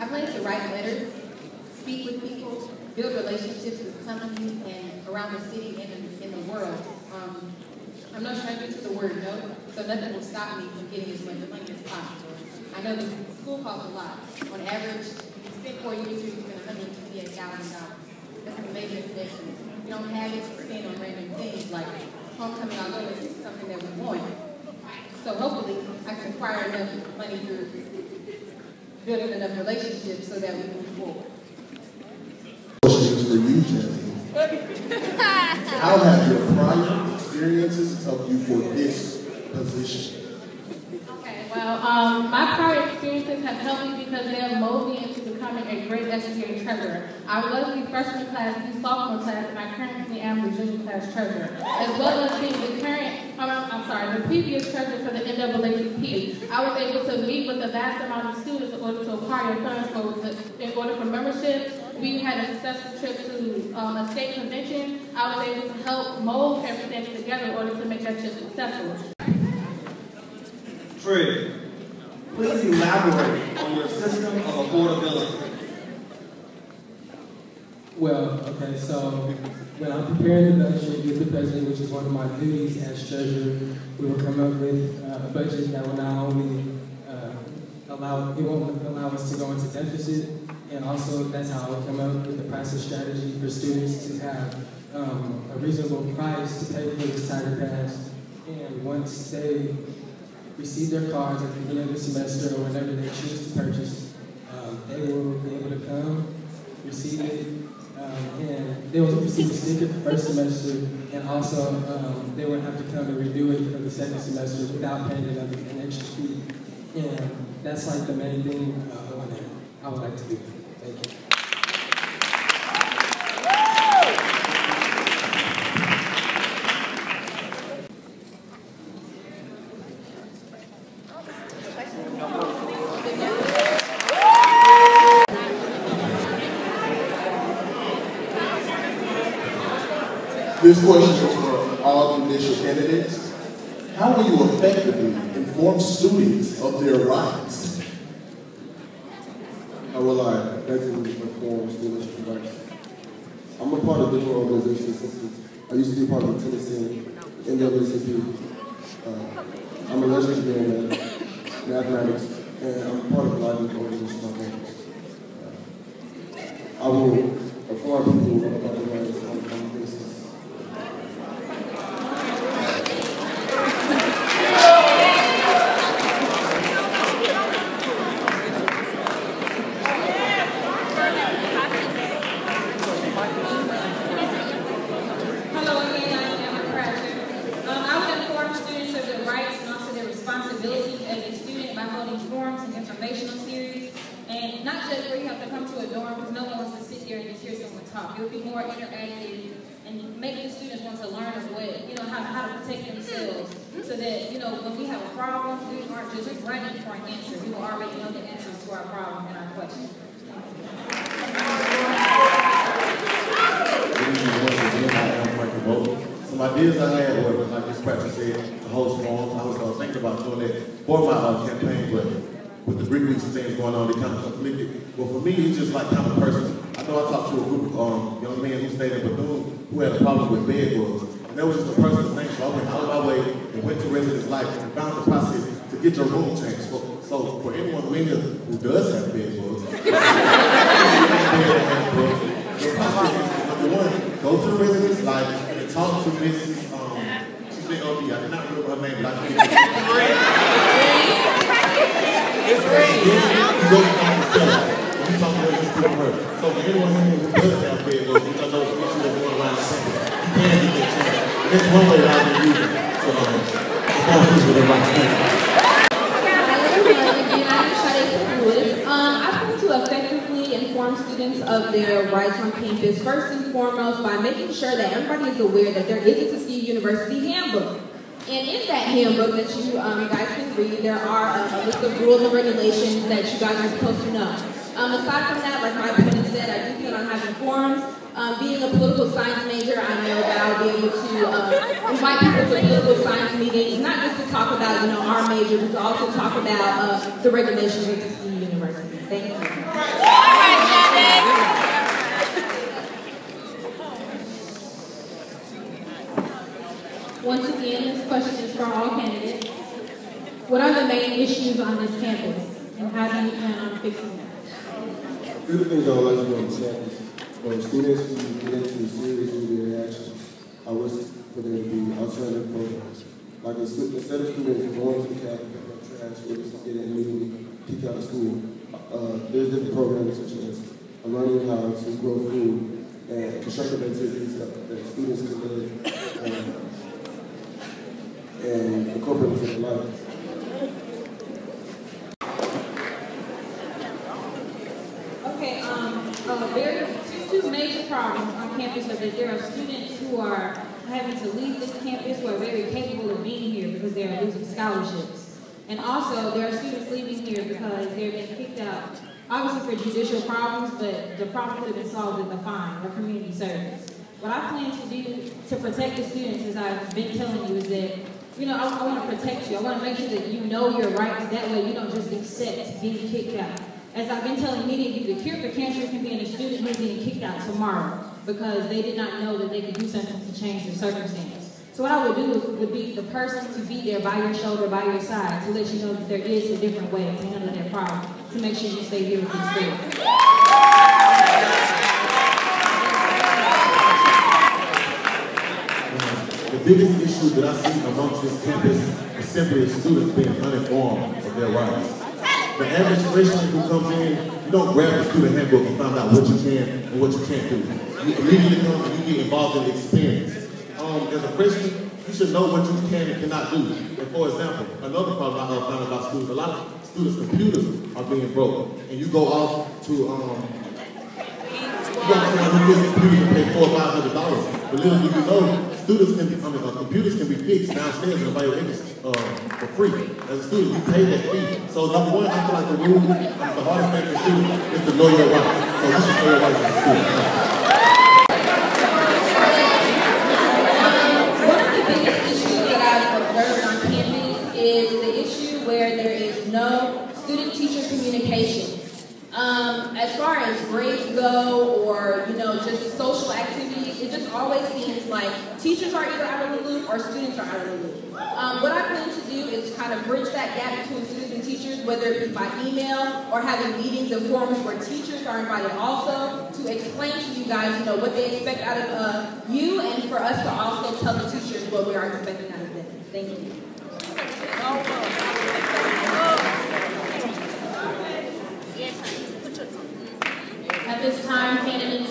I plan to write letters, speak with people, build relationships with companies and around the city and in the world. I'm no stranger to the word no, so nothing will stop me from getting as much money as possible. I know the school costs a lot. On average, if you spend 4 years here, you spend $128,000. That's a major investment. We don't have it to spend on random things like homecoming, although it's something that we want. So hopefully, I can acquire enough money through building enough relationships so that we move forward. Question is for you, Jazzy. How have your prior experiences helped you for this position? Okay, well, my prior experiences have helped me because they have molded me into becoming a great SGA treasurer. I was the freshman class, the sophomore class, and I currently am the junior class treasurer, as well as being the previous treasurer for the NAACP. I was able to meet with a vast amount of students in order to acquire funds in order for membership. We had a successful trip to a state convention. I was able to help mold everything together in order to make that trip successful. Fred, please elaborate on your system of affordability. Well, okay, so when I'm preparing the budget with the president, which is one of my duties as treasurer, we will come up with a budget that will not only allow us to go into deficit, and also that's how we'll come up with the pricing strategy for students to have a reasonable price to pay for this tiger pass. And once they receive their cards at the beginning of the semester or whenever they choose to purchase, they will be able to come, receive it, and they will receive a sticker for the first semester, and also they will have to come and redo it for the second semester without paying an extra fee. And that's like the main thing I would like to do. Thank you. This question is for all judicial candidates. How will you effectively inform students of their rights? How will I effectively inform students of their rights? I'm a part of different organizations. I used to be part of the Tennessee NAACP. I'm a literature man, mathematics, and I'm part of the library organization on campus. I will inform people about their rights on a daily basis. It will be more interactive and make the students want to learn as well, how to protect themselves so that, when we have a problem, we aren't just running for an answer. We will already know the answers to our problem and our question. Some ideas I had were, like this practice said, to host forums. I was thinking about doing that for my campaign, but with the Greek weeks and things going on, they kind of conflicted. Well, for me, it's just like kind of person. I know I talked to a group of young men who stayed in Bethune who had a problem with bed bugs. And that was just a personal thing, so I went out of my way and went to Residence Life and found the process to get your room changed. So for anyone who does have bed bugs, the process is, number one, go to the Residence Life and talk to Mrs. She's the OD, I cannot remember her name, but I can't. It's great. You go to the you talk to her. So for anyone who does have bed bugs, which I know is an issue that's going around the country, you can get that changed. That's one way that I've been using it. So, I plan to effectively inform students of their rights on campus, first and foremost by making sure that everybody is aware that there is a Tuskegee University handbook. And in that handbook that you guys can read, there are a list of rules and regulations that you guys are supposed to know. Aside from that, like my opponent said, I do plan on having forums. Being a political science major, I know that I'll be able to invite people to political science meetings, not just to talk about, our major, but to also talk about the regulations of Tuskegee University. Thank you. question is for all candidates. What are the main issues on this campus, and how do you plan on fixing them? Three of the things I would like to do on campus for students who get into serious media action, I wish for there to be alternative programs. Like instead of students going to the campus, pick up trash, or just getting immediately kicked out of school, there's different programs such as learning how to grow food and constructive activities that students can live and incorporate into their life. Okay, two major problems on campus are that there are students who are having to leave this campus who are very capable of being here because they are losing scholarships. And also, there are students leaving here because they're being kicked out, obviously for judicial problems, but the problem could have been solved with a fine or community service. What I plan to do to protect the students, as I've been telling you, is that, you know, I want to protect you. I want to make sure that you know your rights. That way you don't just accept being kicked out. As I've been telling many of you, the cure for cancer can be in a student who's being kicked out tomorrow because they did not know that they could do something to change their circumstance. So what I would do would be the person to be there by your shoulder, by your side, to let you know that there is a different way to handle that problem, to make sure you stay here with your spirit. The biggest issue that I see amongst this campus is simply students being uninformed of their rights. The average freshman who comes in, you don't grab the student handbook and find out what you can and what you can't do. You immediately come and you get involved in the experience. As a freshman, you should know what you can and cannot do. And for example, another problem I found about students, a lot of students' computers are being broken. And you go off to, you go to someone who gets computers and pay $400 or $500. But little do you know, computers can be fixed downstairs in the bioethics for free. As a student, you pay that fee. So number one, I feel like the rule, the hardest thing for students is to know your rights. So you should know your rights as a student. One of the biggest issues that I've observed on campus is the issue where there is no student-teacher communication. As far as grades go, or just social activities, it just always seems like teachers are either out of the loop or students are out of the loop. What I plan to do is kind of bridge that gap between students and teachers, whether it be by email or having meetings and forums where teachers are invited also to explain to you guys, what they expect out of you, and for us to also tell the teachers what we are expecting out of them. Thank you. At this time, candidates